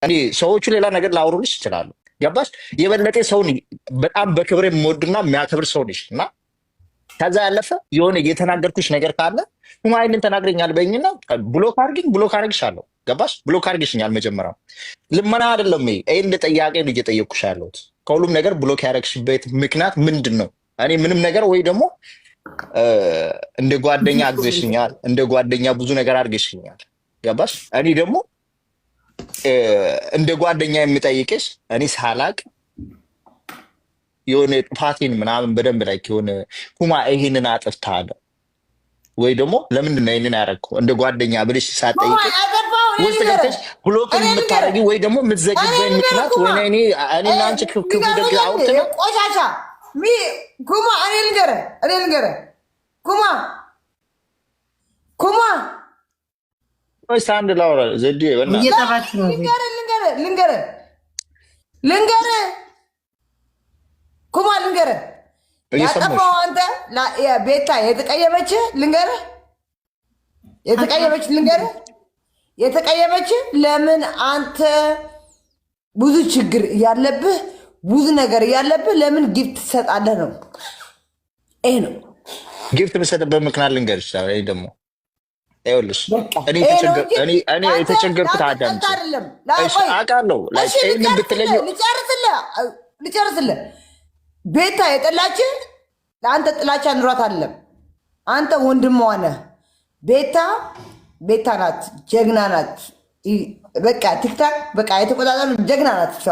እኔ ሰዎቹ ሌላ ነገር ላወሩልሽ ይችላሉ። ገባሽ? የበለጠ ሰውን በጣም በክብር የምወድና የሚያከብር ሰው ነሽ እና ከዛ ያለፈ የሆነ የተናገርኩሽ ነገር ካለ ሁማይንን ተናግረኛል በይኝና ብሎክ አድርጊኝ፣ ብሎክ አድርግሻለሁ። ገባሽ? ብሎክ አድርግሽኛል። መጀመሪያው ልመና አይደለም። ይሄ እንደ ጥያቄ ነው እየጠየቅኩሽ ያለሁት። ከሁሉም ነገር ብሎክ ያደረግሽበት ምክንያት ምንድን ነው? እኔ ምንም ነገር ወይ ደግሞ እንደ ጓደኛ አግዘሽኛል፣ እንደ ጓደኛ ብዙ ነገር አድርገሽኛል። ገባሽ? እኔ ደግሞ እንደ ጓደኛ የምጠይቅሽ እኔ ሳላቅ የሆነ ጥፋቴን ምናምን በደንብ ላይ የሆነ ኩማ ይሄንን አጥፍተሃል ወይ ደግሞ ለምንድን ነው ይሄንን ያደረግኩ እንደ ጓደኛ ብለሽ ሳትጠይቅሽ ውስጥ ገብተሽ ብሎክን የምታደርጊ ወይ ደግሞ የምትዘግበኝ ምክንያት ወይ እኔ እና አንቺ ክፉ ደግ አውጥተን ቆሻሻ ኩማ እኔ ልንገርህ ኩማ ወይ ሳንድ ላውራ ዘዴ በእናትህ እየተባች ነው። ልንገርህ ኩማ ልንገርህ ያጠፋው አንተ ቤታ የተቀየመች የተቀየመች ለምን አንተ ብዙ ችግር እያለብህ ብዙ ነገር እያለብህ ለምን ጊፍት ትሰጣለህ ነው። ይሄ ነው ጊፍት የምሰጥበት ምክንያት ልንገርሽ። እኔ ደግሞ ይኸውልሽ እኔ የተቸገርኩት አዳምጪ አውቃለሁ። ይህንን ብትለኝ ልጨርስልህ ቤታ የጠላች ለአንተ ጥላቻ ኑሯት አይደለም። አንተ ወንድሟ ነህ። ቤታ ናት፣ ጀግና ናት። በቃ ቲክታክ በቃ የተቆጣጠሩ ጀግና ናት። እሷ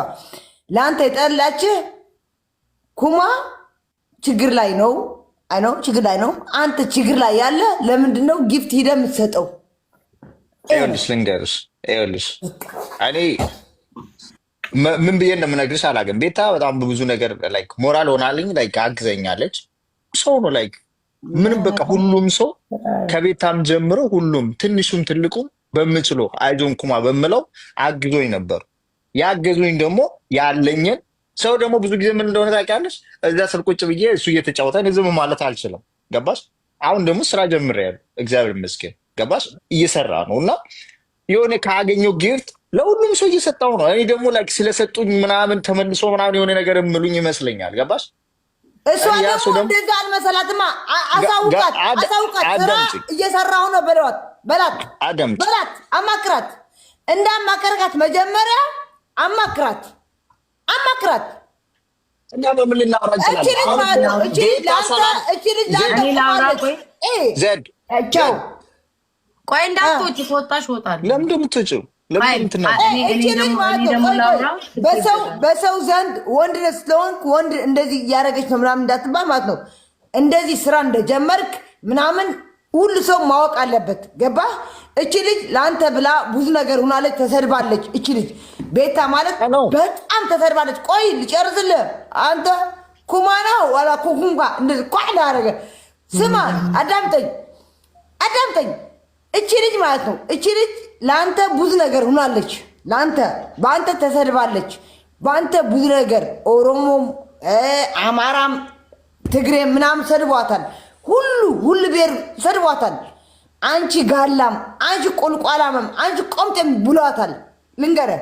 ለአንተ የጠላች ኩማ ችግር ላይ ነው። ችግር ላይ ነው። አንተ ችግር ላይ ያለ ለምንድን ነው ጊፍት ሂደህ የምትሰጠው? ይኸውልሽ ልንገርሽ፣ እኔ ምን ብዬ እንደምነግርሽ አላውቅም። ቤታ በጣም በብዙ ነገር ሞራል ሆናልኝ አግዘኛለች። ሰው ነው ምንም በቃ ሁሉም ሰው ከቤታም ጀምሮ ሁሉም ትንሹም ትልቁም በምችለው አይዞን ኩማ በምለው አግዞኝ ነበር። ያገዙኝ ደግሞ ያለኝን ሰው ደግሞ ብዙ ጊዜ ምን እንደሆነ ታውቂያለሽ? እዛ ስር ቁጭ ብዬ እሱ እየተጫወተ ዝም ማለት አልችልም። ገባሽ? አሁን ደግሞ ስራ ጀምሬያለሁ፣ እግዚአብሔር ይመስገን። ገባሽ? እየሰራ ነው እና የሆነ ካገኘው ጊፍት ለሁሉም ሰው እየሰጣው ነው። እኔ ደግሞ ስለሰጡኝ ምናምን ተመልሶ ምናምን የሆነ ነገር የምሉኝ ይመስለኛል። ገባሽ? እሷ ደግሞ እንደዛ አልመሰላትማ። አሳውቃት ስራ እየሰራሁ ነው በላት፣ አማክራት። እንዳማከርካት መጀመሪያ አማክራት እና በምን ልናወራ እንችላለን? ቆይ እንዳትወጪ፣ ከወጣሽ እወጣለሁ። ለምንድን ነው የምትወጪው? በሰው ዘንድ ወንድ ስለሆንክ ወንድ እንደዚህ እያደረገች ነው ምናምን እንዳትባል ማለት ነው። እንደዚህ ስራ እንደጀመርክ ምናምን ሁሉ ሰው ማወቅ አለበት። ገባህ? እቺ ልጅ ለአንተ ብላ ብዙ ነገር ሆናለች፣ ተሰድባለች። እቺ ልጅ ቤታ ማለት በጣም ተሰድባለች። ቆይ ልጨርስልህ። አንተ ኩማና ዋላ ኩኩምካ እንደዚህ ቋዕላ አደረገ። ስማ አዳምጠኝ። እቺ ልጅ ማለት ነው እቺ ልጅ ለአንተ ብዙ ነገር ሆናለች። በአንተ ተሰድባለች። በአንተ ብዙ ነገር ኦሮሞም፣ አማራም፣ ትግሬም ምናምን ሰድቧታል። ሁሉ ብሔር ሰድቧታል። አንቺ ጋላም፣ አንቺ ቆልቋላምም፣ አንቺ ቆምጤም ብሏታል። ልንገርህ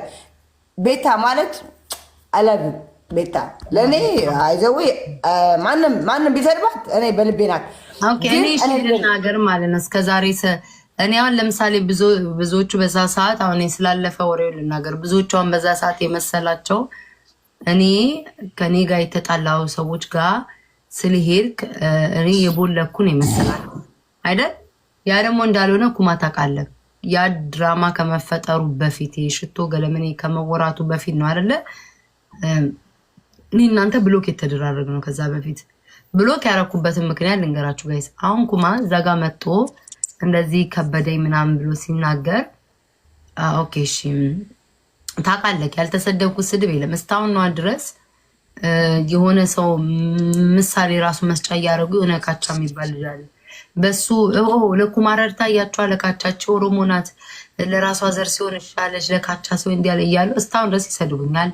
ቤታ ማለት አለብ ቤታ ለእኔ አይዘዌ ማንም ቢሰድባት እኔ በልቤ ናት። እኔ ልናገር ማለት ነው እስከዛሬ እኔ አሁን ለምሳሌ ብዙዎቹ በዛ ሰዓት አሁን ስላለፈ ወሬው ልናገር። ብዙዎቹን በዛ ሰዓት የመሰላቸው እኔ ከኔ ጋር የተጣላው ሰዎች ጋር ስለሄድክ እኔ የቦለኩን የመሰላል አይደል? ያ ደግሞ እንዳልሆነ ኩማ ታውቃለህ። ያ ድራማ ከመፈጠሩ በፊት ሽቶ ገለመኔ ከመወራቱ በፊት ነው አይደለ? እኔ እናንተ ብሎክ የተደራረግ ነው። ከዛ በፊት ብሎክ ያረኩበትን ምክንያት ልንገራችሁ ጋይስ። አሁን ኩማ እዛ ጋር መጥቶ እንደዚህ ከበደኝ ምናምን ብሎ ሲናገር ኦኬ እሺ ታውቃለህ፣ ያልተሰደብኩት ስድብ የለም እስካሁን ነው ድረስ። የሆነ ሰው ምሳሌ ራሱ መስጫ እያደረጉ የሆነ ካቻ የሚባል ልጅ አለ። በሱ ለኩማ ረድታ እያቸዋ ለካቻቸው ኦሮሞ ናት፣ ለራሷ ዘር ሲሆን ይሻለች፣ ለካቻ ሲሆን እንዲያለ እያሉ እስካሁን ድረስ ይሰድቡኛል።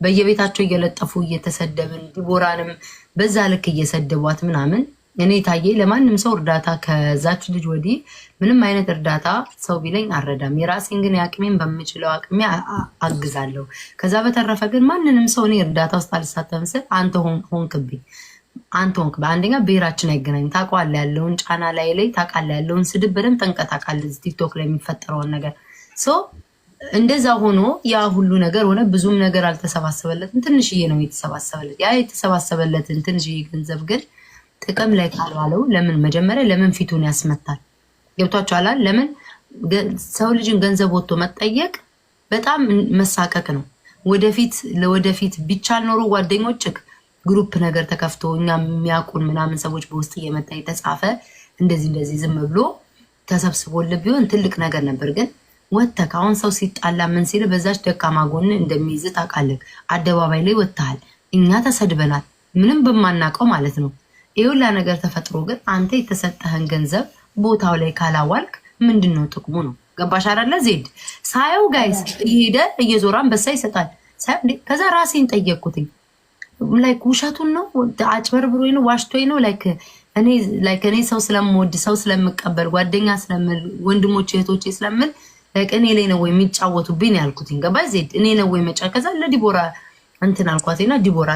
በየቤታቸው እየለጠፉ እየተሰደብን ዲቦራንም በዛ ልክ እየሰደቧት ምናምን እኔ ታዬ ለማንም ሰው እርዳታ ከዛች ልጅ ወዲህ ምንም አይነት እርዳታ ሰው ቢለኝ አልረዳም። የራሴን ግን የአቅሜን በምችለው አቅሜ አግዛለሁ። ከዛ በተረፈ ግን ማንንም ሰው እኔ እርዳታ ውስጥ አልሳተፍም ስል አንተ ሆንክብኝ። አንደኛ ብሔራችን አይገናኝም። ታውቀዋለህ ያለውን ጫና ላይ ታውቃለህ ያለውን ስድብ በደንብ ጠንቀህ ታውቃለህ። ቲክቶክ ላይ የሚፈጠረውን ነገር እንደዛ ሆኖ ያ ሁሉ ነገር ሆነ። ብዙም ነገር አልተሰባሰበለትም። ትንሽዬ ነው የተሰባሰበለት። ያ የተሰባሰበለትን ትንሽዬ ገንዘብ ግን ጥቅም ላይ ካልዋለው ለምን ፊቱን ያስመታል? ገብቷችኋል? ለምን ሰው ልጅን ገንዘብ ወጥቶ መጠየቅ በጣም መሳቀቅ ነው። ለወደፊት ቢቻል ኖሮ ጓደኞችህ ግሩፕ ነገር ተከፍቶ እኛ የሚያውቁን ምናምን ሰዎች በውስጥ እየመጣ የተጻፈ እንደዚህ ዝም ብሎ ተሰብስቦልህ ቢሆን ትልቅ ነገር ነበር። ግን ወጥተህ አሁን ሰው ሲጣላ ምን ሲል በዛች ደካማ ጎን እንደሚይዝ ታውቃለህ። አደባባይ ላይ ወጥተሃል። እኛ ተሰድበናል፣ ምንም በማናውቀው ማለት ነው። ይሁላ ነገር ተፈጥሮ ግን አንተ የተሰጠህን ገንዘብ ቦታው ላይ ካላዋልክ ምንድነው ጥቅሙ ነው? ገባሽ አይደለ? ዜድ ሳየው ጋይስ እየሄደ እየዞረ አንበሳ ይሰጣል። ከዛ ራሴን ጠየቅኩትኝ ላይክ ውሸቱን ነው አጭበርብሮኝ ነው ዋሽቶኝ ነው እኔ ሰው ስለምወድ ሰው ስለምቀበል ጓደኛ ስለምል ወንድሞቼ እህቶቼ ስለምል እኔ ላይ ነው ወይ የሚጫወቱብኝ ያልኩትኝ። ገባሽ ዜድ? እኔ ነው ወይ ከዛ ለዲቦራ እንትን አልኳትና ዲቦራ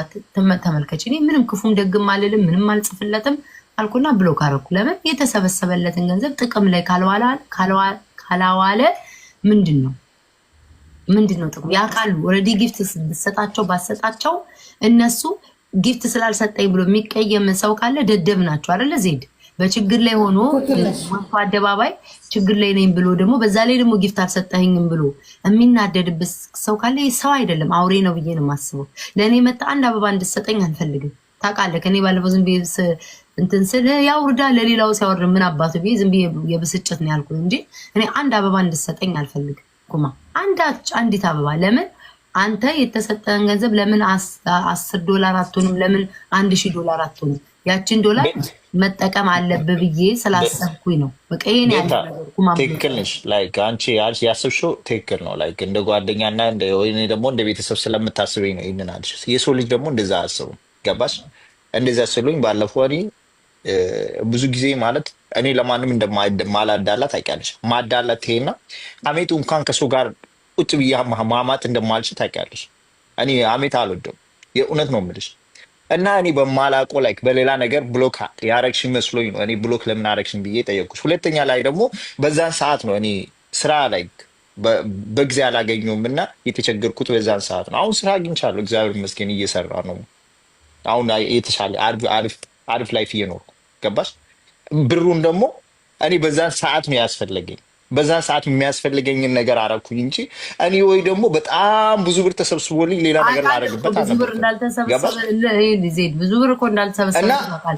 ተመልከች፣ እኔ ምንም ክፉም ደግም አልልም ምንም አልጽፍለትም አልኩና ብሎክ አደረኩ። ለምን የተሰበሰበለትን ገንዘብ ጥቅም ላይ ካላዋለ ምንድነው ጥቅሙ? ያውቃሉ ኦልሬዲ ጊፍት ብሰጣቸው ባሰጣቸው እነሱ ጊፍት ስላልሰጠኝ ብሎ የሚቀየም ሰው ካለ ደደብ ናቸው አይደለ ዜድ? በችግር ላይ ሆኖ አደባባይ ችግር ላይ ነኝ ብሎ ደግሞ በዛ ላይ ደግሞ ጊፍት አልሰጠኝም ብሎ የሚናደድበት ሰው ካለ ሰው አይደለም አውሬ ነው ብዬ ነው የማስበው። ለእኔ መጣ አንድ አበባ እንድሰጠኝ አልፈልግም። ታውቃለህ እኔ ባለፈው ዝም ብዬ እንትን ስል ያውርዳ ለሌላው ሲያወርድ ምን አባቱ ብዬ ዝም ብዬ የብስጭት ነው ያልኩት እንጂ እኔ አንድ አበባ እንድሰጠኝ አልፈልግም። ኩማ አንዲት አበባ ለምን አንተ የተሰጠን ገንዘብ ለምን $10 አትሆንም? ለምን $1000 አትሆንም? ያችን ዶላር መጠቀም አለብህ ብዬ ስላሰብኩኝ ነው። በቃ ይሄን ያለ ነገር ኩማ ትክክል ነሽ። ላይክ አንቺ ያሰብሽው ትክክል ነው። ላይክ እንደ ጓደኛና ወይ ደግሞ እንደ ቤተሰብ ስለምታስበኝ ነው ይሄንን አልሽ። የሰው ልጅ ደግሞ እንደዛ አያስቡም። ገባሽ? እንደዛ ስሉኝ ባለፈው ብዙ ጊዜ ማለት እኔ ለማንም እንደማላዳላ ታውቂያለሽ። ማዳላት ይሄና አሜቱ እንኳን ከሰው ጋር ቁጭ ብዬ ማማት እንደማልሽ ታውቂያለሽ። እኔ አሜት አልወደም፣ የእውነት ነው የምልሽ። እና እኔ በማላውቀው ላይክ በሌላ ነገር ብሎክ ያረግሽኝ መስሎኝ ነው እኔ ብሎክ ለምን አረግሽኝ ብዬ ጠየቅኩሽ። ሁለተኛ ላይ ደግሞ በዛን ሰዓት ነው እኔ ስራ ላይክ በጊዜ አላገኘሁም እና የተቸገርኩት በዛን ሰዓት ነው። አሁን ስራ አግኝቻለሁ፣ እግዚአብሔር ይመስገን እየሰራ ነው። አሁን የተሻለ አሪፍ ላይፍ እየኖርኩ ገባሽ? ብሩን ደግሞ እኔ በዛን ሰዓት ነው ያስፈለገኝ። በዛን ሰዓት የሚያስፈልገኝን ነገር አረኩኝ እንጂ እኔ ወይ ደግሞ በጣም ብዙ ብር ተሰብስቦልኝ ሌላ ነገር ላደርግበት ብዙ ብር እኮ እንዳልተሰበሰበ እና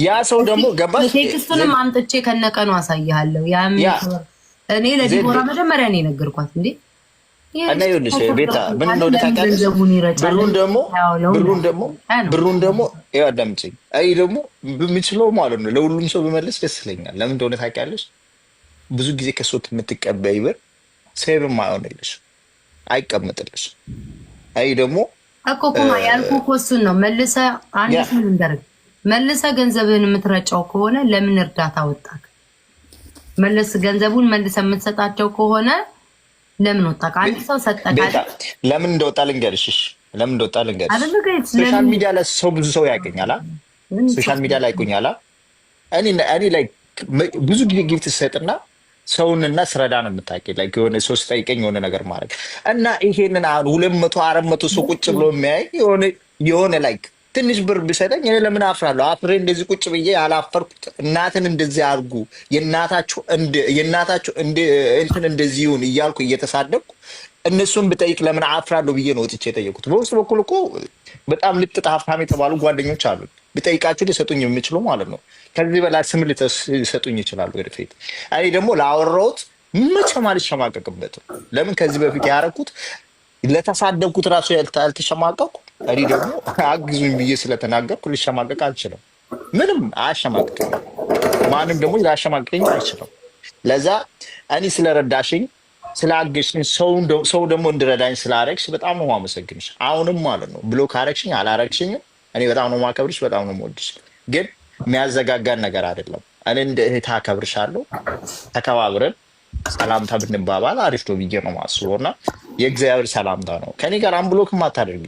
ያ ሰው ደግሞ ገባሽ? ቴክስቱንም አምጥቼ ከነቀኑ አሳይሃለሁ። እኔ ለዲቦራ መጀመሪያ ነው የነገርኳት እንዴ እና ይኸውልሽ ቤታ ምን እንደሆነ ታውቂያለሽ? ብሩን ደግሞ ይኸው አዳምጪኝ። አይ ደግሞ በምችለው ማለት ነው ለሁሉም ሰው በመለስ ደስ ይለኛል። ለምን እንደሆነ ታውቂያለሽ? ብዙ ጊዜ ከሰው የምትቀበይ ብር ሴቭም አይሆንልሽ፣ አይቀመጥልሽ። አይ ደግሞ እኮ ኩማ ያልኩህ እኮ እሱን ነው። መልሰህ ገንዘብህን የምትረጫው ከሆነ ለምን እርዳታ ወጣክ? ገንዘቡን መልሰህ የምትሰጣቸው ከሆነ ለምን ወጣ? አንድ ሰው ሰጠቃል። ለምን እንደወጣ ልንገርሽ። ሶሻል ሚዲያ ላይ ብዙ ሰው ያገኛል። ሶሻል ሚዲያ ላይ ያገኛል። እኔ ላይ ብዙ ጊዜ ጊፍት ሰጥና ሰውንና ስረዳ ነው የምታውቂ። ላይ የሆነ ሰው ሲጠይቀኝ የሆነ ነገር ማድረግ እና ይሄንን አሁን 200-400 ሰው ቁጭ ብሎ የሚያይ የሆነ ላይክ ትንሽ ብር ቢሰጠኝ እኔ ለምን አፍራለሁ? አፍሬ እንደዚህ ቁጭ ብዬ ያላፈርኩት እናትን እንደዚህ አድርጉ የእናታችሁ እንትን እንደዚህ ይሁን እያልኩ እየተሳደብኩ እነሱን ብጠይቅ ለምን አፍራለሁ ብዬ ነው ወጥቼ የጠየቁት። በውስጥ በኩል እኮ በጣም ልጥጥ ሀብታም የተባሉ ጓደኞች አሉ። ብጠይቃቸው ሊሰጡኝ የሚችሉ ማለት ነው። ከዚህ በላይ ስም ሊሰጡኝ ይችላሉ ወደፊት። እኔ ደግሞ ላወራሁት መቼም አልሸማቀቅበትም። ለምን ከዚህ በፊት ያደረኩት ለተሳደብኩት ራሱ ያልተሸማቀቁ እኔ ደግሞ አግዙኝ ብዬ ስለተናገርኩ ልሸማቀቅ አልችልም። ምንም አያሸማቅቅም። ማንም ደግሞ ሊያሸማቅቀኝ አይችልም። ለዛ እኔ ስለረዳሽኝ ስላገዝሽኝ ሰው ደግሞ እንድረዳኝ ስላረግሽ በጣም ነው የማመሰግንሽ። አሁንም ማለት ነው ብሎክ አረግሽኝ አላረግሽኝም እኔ በጣም ነው የማከብርሽ፣ በጣም ነው የምወድሽ። ግን የሚያዘጋጋን ነገር አይደለም። እኔ እንደ እህት አከብርሻለሁ። ተከባብረን ሰላምታ ብንባባል አሪፍ ነው ብዬ ነው የማስበው እና የእግዚአብሔር ሰላምታ ነው። ከኔ ጋር አንብሎክም አታደርጊ።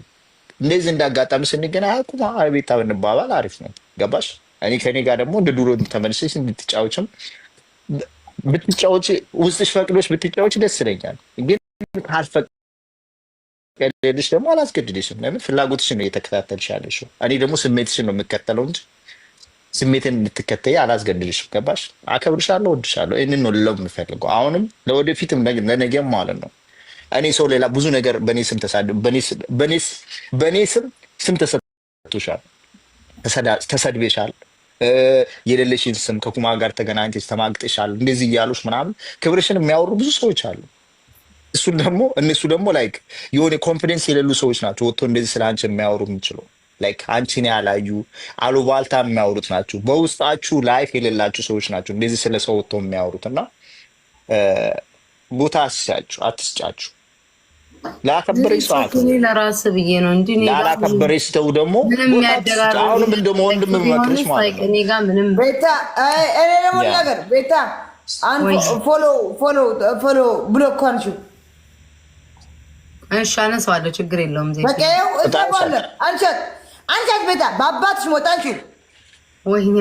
እንደዚህ እንዳጋጣሚ ስንገናኝ አቁማ ቤታ ብንባባል አሪፍ ነው። ገባሽ? እኔ ከኔ ጋር ደግሞ እንደ ድሮ ተመልሰሽ እንድትጫወችም ብትጫወች ውስጥሽ ፈቅዶች ብትጫወች ደስ ይለኛል። ግን ካልፈቀደልሽ ደግሞ አላስገድድሽም። ለምን ፍላጎትሽን ነው እየተከታተልሽ ያለሽው። እኔ ደግሞ ስሜትሽን ነው የምከተለው እንጂ ስሜትን እንድትከተይ አላስገድድሽም። ገባሽ? አከብርሻለሁ፣ ወድሻለሁ። ይህንን ነው ልለው የምፈልገው አሁንም ለወደፊትም ለነገም ማለት ነው። እኔ ሰው ሌላ ብዙ ነገር በእኔ ስም በእኔ ስም ተሰጥቶሻል፣ ተሰድቤሻል፣ የሌለሽን ስም ከኩማ ጋር ተገናኝተሽ ተማግጠሻል፣ እንደዚህ እያሉሽ ምናምን ክብርሽን የሚያወሩ ብዙ ሰዎች አሉ። እነሱ ደግሞ ላይክ የሆነ ኮንፊደንስ የሌሉ ሰዎች ናቸው። ወጥቶ እንደዚህ ስለ አንቺ የሚያወሩ የሚችሉ ላይክ አንቺን ያላዩ አሉባልታ የሚያወሩት ናቸው። በውስጣችሁ ላይፍ የሌላችሁ ሰዎች ናቸው እንደዚህ ስለ ሰው ወጥቶ የሚያወሩት እና ቦታ አትስጫችሁ። ላከበረች ሰው ለራስ ብዬ ነው እንጂ ላከበረች ሰው ደግሞ አሁንም እንደሞ ወንድም መክረሽ ማለት ነው። ቤታ እኔ ደግሞ ነገር ቤታ ፎሎ ብሎክ ኮንሹ እሺ፣ አነሳዋለሁ ችግር የለውም። በቃ ይኸው እጠባለሁ። አንቺት ቤታ በአባትሽ ሞት አንቺ ወይኔ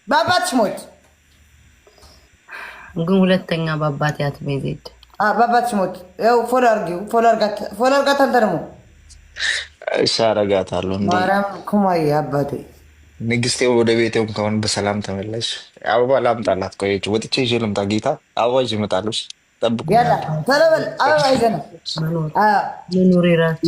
በአባትሽ ሞት ግን ሁለተኛ በአባቴ አትበይ ዜድ በአባትሽ ሞት ይኸው ፎሎ አድርጋት አንተ ደግሞ እሺ አደርጋታለሁ። ማርያም ኩማዬ አባቴ ንግስቴ ወደ ቤቴም ከሆነ በሰላም ተመለሽ። አበባ ላምጣላት። ቆየች ወጥቼ ይዤ ልምጣ። ጌታ አበባ ይዤ እመጣለሁ። ጠብቁ። ያላ ተለበል አበባ ይዘና መኖር ይራስ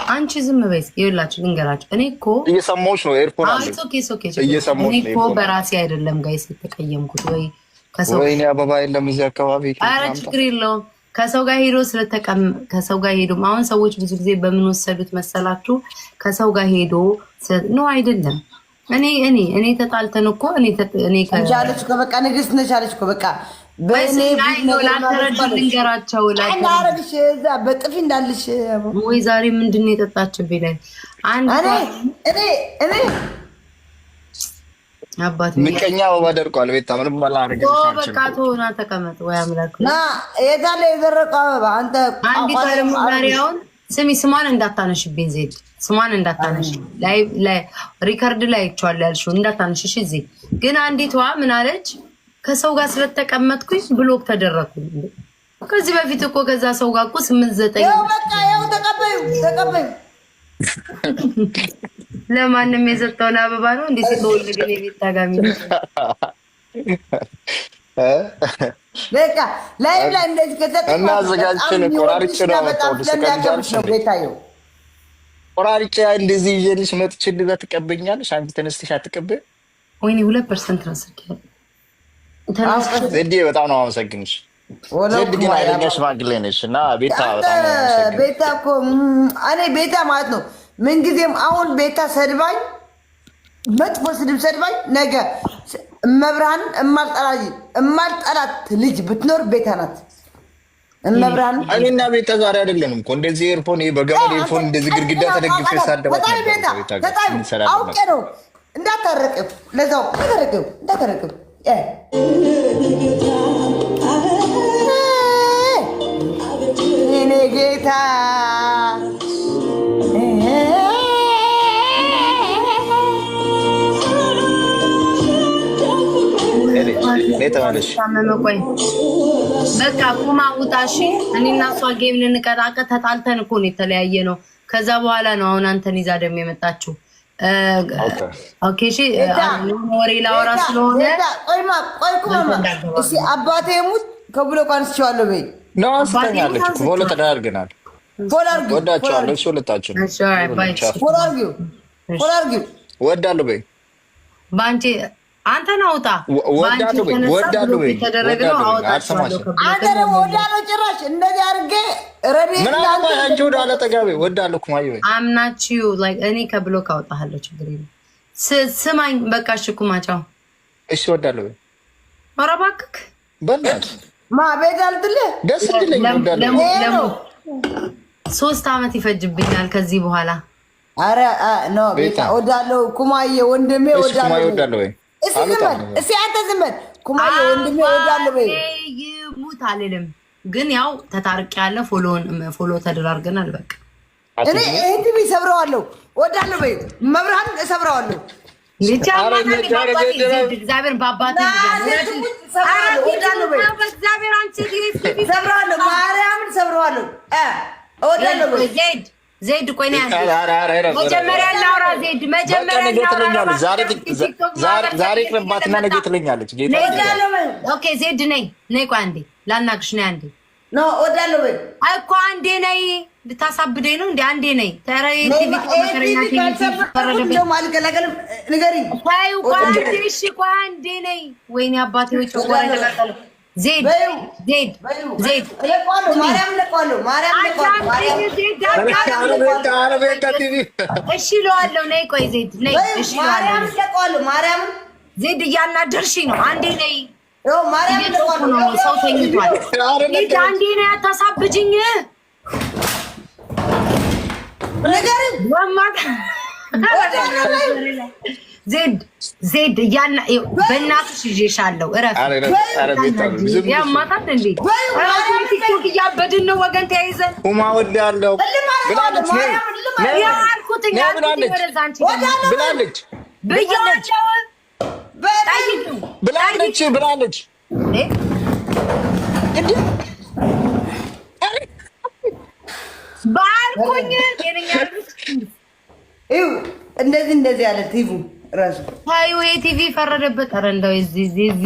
አንቺ ዝም በይ። ይኸውላችሁ ልንገራችሁ፣ እኔ እኮ እየሰማሁሽ ነው። ኤርፖርት አለ እየሰማሁሽ ነው። እኔ እኮ በራሴ አይደለም ጋይስ የተቀየምኩት ወይ ከሰው ወይኔ አበባ የለም እዚህ አካባቢ። ኧረ ችግር የለውም። ከሰው ጋር ሄዶ ከሰው ጋር ሄዶ አሁን ሰዎች ብዙ ጊዜ በምን ወሰዱት መሰላችሁ? ከሰው ጋር ሄዶ ነው አይደለም። እኔ ተጣልተን እኮ እኔ ከጃለች እኮ በቃ ንግስት ነች አለች እኮ በቃ በእኔ ላተረዱ ልንገራቸው ላረግሽ እዛ በጥፊ እንዳልሽ ወይ ዛሬ ምንድን ነው የጠጣችብኝ ላይ እኔ አባቴ ምቀኛ አበባ ደርቋል። ቤታ ምንም ባላረግልሽ በቃ ተሆና ተቀመጥ ወይ አምላክ ና የታለ የደረቀው አበባ አንተ አንዲት ደግሞ ዛሬውን ስሚ ስሟን እንዳታነሽብኝ ዜድ ስሟን እንዳታነሽ ላይ ሪከርድ ላይ አይቼዋለሁ ያልሽው እንዳታነሽ እሺ እዚህ ግን አንዲቷ ምን አለች ከሰው ጋር ስለተቀመጥኩኝ ብሎክ ተደረኩኝ ከዚህ በፊት እኮ ከዛ ሰው ጋር እኮ 8-9 ያው በቃ ያው ተቀበዩ ለማንም የሰጠውን አበባ ነው እንዴ ሲተወልድ ግን የቤት ታጋሚ በቃ ላይ እንደዚህ ከተጠቀመ እና አዘጋጅተን ቆራርጬ ነው ቤታየው ቆራርጬ እንደዚህ ይዤልሽ መጥቼ እንደዛ ትቀበኛለሽ። አንቺ ተነስተሽ አትቀበይ። ወይኔ 2% ረስቼ ዘዴ በጣም ነው አመሰግንሽ። ዘዴ ግን አይደኛ ሽማግሌ ነሽ እና ቤታ በጣም ነው አመሰግንሽ። ቤታ እኮ እኔ ቤታ ማለት ነው ምንጊዜም አሁን ቤታ ሰድባኝ መጥፎ ስድብ ሰድባኝ ነገ መብርሃን እማልጠላት ልጅ ብትኖር ቤታ ናት። መብርሃን እኔና ቤታ ዛሬ አይደለንም እኮ እንደዚህ ኤርፎን በገመድ ኤርፎን እንደዚህ ግድግዳ ተደግፌ ሳደባት ቤታ አውቄ ነው እንዳታረቅም ለዛው እንዳታረቅም እኔ ጌታ ቆይ በቃ ቁማ ውጣሽ። እኔና እሷ ጌም ልንቀጣቀጥ ተጣልተን እኮ ነው የተለያየ ነው። ከዛ በኋላ ነው አሁን አንተን ይዛ ደግሞ የመጣችው። ኦኬ እሺ፣ ወሬ ላወራ ስለሆነ እሺ። አባቴ ሙት ከብሎ ቋንስቸዋለሁ በይ ነው አስተኛለች። ፎሎ ተደራርገናል። ወዳችኋለሁ። እሺ ሁለታችሁ ፎሎ አድርጊው። ወዳለሁ በይ ባንቺ አንተን አውጣ ወዳለሁ በይ ተደረገው አውጣችኋለሁ። አንተ ደግሞ ወዳለሁ ጭራሽ እንደዚህ አድርጌ ረዲ ምን አባ አንቺ ወዳለ ጠጋቤ ወዳለሁ ኩማዬ በይ አምናችሁ ላይክ እኔ ከብሎክ አውጣለሁ። ችግር የለም። ስማኝ በቃ እሺ ኩማቻው እሺ ወዳለሁ በይ ኧረ እባክህ በእናትህ ማ ቤት አልትልህ ደስ ይለኝ ወዳለሁ 3 ዓመት ይፈጅብኛል ከዚህ በኋላ። አረ ኖ ቤታ ወዳለው ኩማዬ ወንድሜ ወዳለው እስኪ አንተ ዝም በል ኩማዬ ወንድሜ ወዳለው በይ ይሙት አልልም፣ ግን ያው ተታርቂያለሁ። ፎሎ ተደራርገናል። በቃ እኔ እንዲህ ሰብረዋለሁ ወዳለው በይ መብርሃን እሰብረዋለሁ። እግዚአብሔር በአባቴ ማርያምን ሰብረዋለሁ። ዜድ ቆይ ነው መጀመሪያ ላውራ። ዜድ ዛሬ ቅርባትና ነገ ትለኛለች። ኦኬ ዜድ ነይ ቆይ አንዴ ላናግርሽ። ነይ አንዴ ኖ ወዳለው በይ እኮ አንዴ ነይ። ልታሳብደኝ ነው እንዴ? አንዴ ነይ። አንዴ ነይ። ወይኔ አባቴ ዜድ እሺ እለዋለሁ። ነይ ቆይ ዜድ ነይ። እሺ ዜድ እያናደርሽኝ ነው። አንዴ ነይ። ሰው ተኝቷል። አንዴ ነይ። አታሳብጅኝ። ዜድ በእናትሽ ይዤሻለሁ። እረፍ። ያማታት እንዴ? ቲክቶክ እያበድን ነው ወገን ተያይዘን ኩማ ወዳለው ብላለች። ብላለች ባልኩኝ እንደዚህ ያለ ቲቪ ራሱ ታዩ የቲቪ ፈረደበት። ኧረ እንደው እዚህ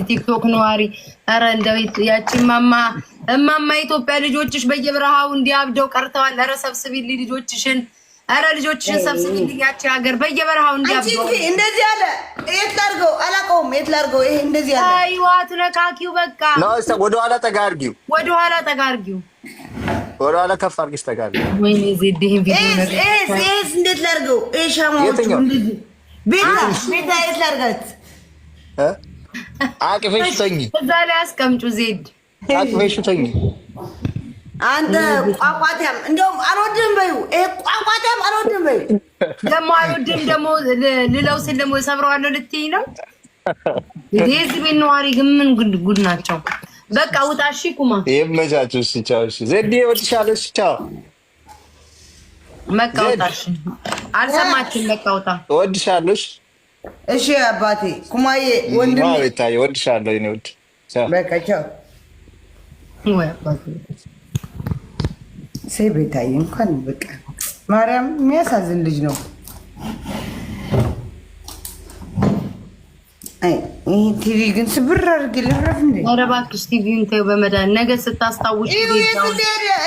ቲክቶክ ነዋሪ። ኧረ እንደው ያቺ እማማ ኢትዮጵያ ልጆችሽ በየበረሃው እንዲያብደው ቀርተዋል። ኧረ ሰብስቢልኝ ልጆችሽን። ኧረ ልጆችሽን ሰብስቢልኝ። ያቺ ሀገር በየበረሃው እንዲያብደው እንደዚህ ያለ የት ላድርገው? አላውቀውም። የት ላድርገው? ይሄ እንደዚህ ያለ ታዩ አትነካኪው። በቃ ወደኋላ ጠጋ አድርጊው። ወደኋላ ጠጋ አድርጊው። ወደኋላ ከፍ አድርጊሽ ጠጋ አድርጊው። ወይኔ ዜድ ይሄን ቪዲዮ ነገር እንዴት ላድርገው? ሻማዎቹ እንደዚህ ቤታ የት ላድርጋት? አቅፈሽ ተኝ። እዛ ላይ አስቀምጩ። ዜድ አቅፈሽ ተኝ። አንተ ቋቋታም እንደውም አልወድም በይው። ይሄ ቋቋታም አልወድም በይው። ደግሞ አልወድም ደግሞ ልለው ስል ደግሞ ሰብረዋለሁ ልትይኝ ነው። የዚህ ቤት ነዋሪ ግን ምን ጉድ ናቸው። በቃ ውጣ። እሺ ኩማ ይመቻችሁ። እሺ ቻው። እሺ ዜድ እወድሻለሁ። እሺ ቻው። በቃ ውጣ። እሺ አልሰማችም። በቃ ውጣ። እወድሻለሁ። እሺ አባቴ ኩማዬ ወንድሜ ቤታዬ እወድሻለሁ። እኔ ውድ በቃ ቻው። ወይ አባቴ ቤታዬ እንኳን በቃ ማርያም የሚያሳዝን ልጅ ነው። አይ ይሄ ቲቪ ግን ስብር አድርግ ልረፍ እንዴ? ኧረ እባክሽ ቲቪውን ተይው በመድኃኒዓለም ነገ ስታስታውሽ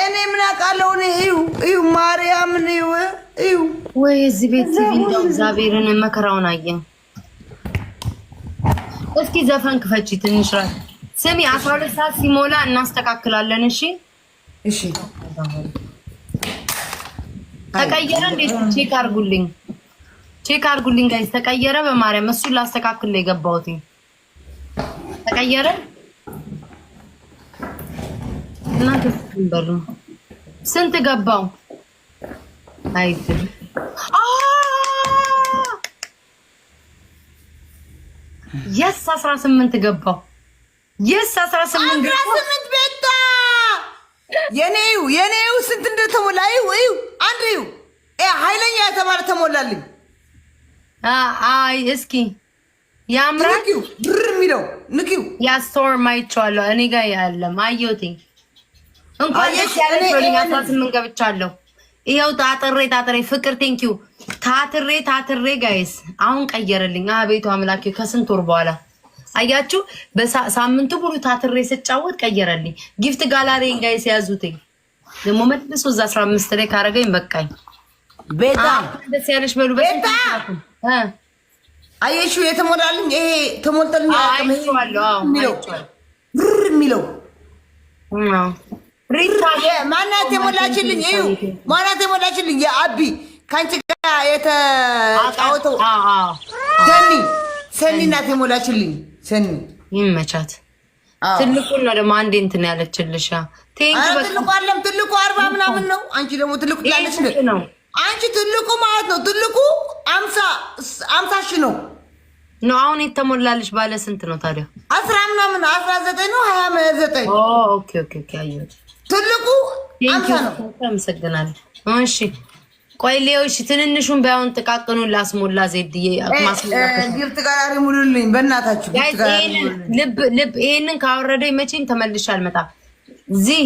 እኔ ምን አውቃለሁ? እዩ ማርያምን እዩ። ወይ እዚህ ቤት ቲቪ እንደው እግዚአብሔርን መከራውን አየን። እስኪ ዘፈን ክፈቺ ትንሽ ራት ስሚ። 12 ሰዓት ሲሞላ እናስተካክላለን። እሺ እሺ። ተቀየረ እንዴ? ቼክ አድርጉልኝ ጋይስ። ተቀየረ? በማርያም እሱን ላስተካክል ነው የገባሁት። ተቀየረ? እናንተ በሉ ስንት ገባው? አይት የስ 18 ገባው። የስ 18 ቤታ የኔው ስንት እንደተሞላ እዩ። አንድ እዩ ኃይለኛ የተባለ ተሞላልኝ። አይ እስኪ ያምራል። ብር የሚለው ንኪው ያ ስቶር ማይቻለሁ እኔ ጋር ያለም አየሁት። እንኳን ደስ ያለሽ ወዲያ 18 ገብቻለሁ። ይሄው ታጥሬ ፍቅር ቴንኪው ታጥሬ ጋይስ አሁን ቀየረልኝ። አቤቱ አምላኬ ከስንት ወር በኋላ አያችሁ። በሳምንቱ ሙሉ ታጥሬ ስጫወት ቀየረልኝ። ጊፍት ጋላሪን ጋይስ ያዙትኝ። ደግሞ መልሶ እዛ 15 ላይ ካረገኝ በቃኝ። ቤታ ደስ ያለሽ በሉ። ቤታ አየሹ የተሞላልኝ ይሄ ተሞልተልኝ ብር የሚለው ማናት የሞላችልኝ? እዩ ማናት የሞላችልኝ? የአቢ ከአንቺ ጋር የተጫወተው ሰኒ ናት የሞላችልኝ። ሰኒ ይመቻት። ትልቁን ነው ደግሞ አንዴ እንትን ያለችልሽ ትልቁ አለም ትልቁ 40 ምናምን ነው አንቺ ደግሞ ትልቁ ትላለች ነው አንቺ ትልቁ ማለት ነው ትልቁ 50 ሺህ ነው አሁን የተሞላልሽ ባለ ስንት ነው ታዲያ 10 ምናምን 19 ነው 29 ኦኬ አየሁት ትልቁ 50 ነው አመሰግናለሁ እሺ ቆይ ሌውሽ ትንንሹን ባይሆን ጥቃቅኑን ላስሞላ ዜድዬ ጊፍት ጋር ሙሉልኝ በእናታችሁ ልብ ይሄንን ካወረደኝ መቼም ተመልሼ አልመጣም ዚ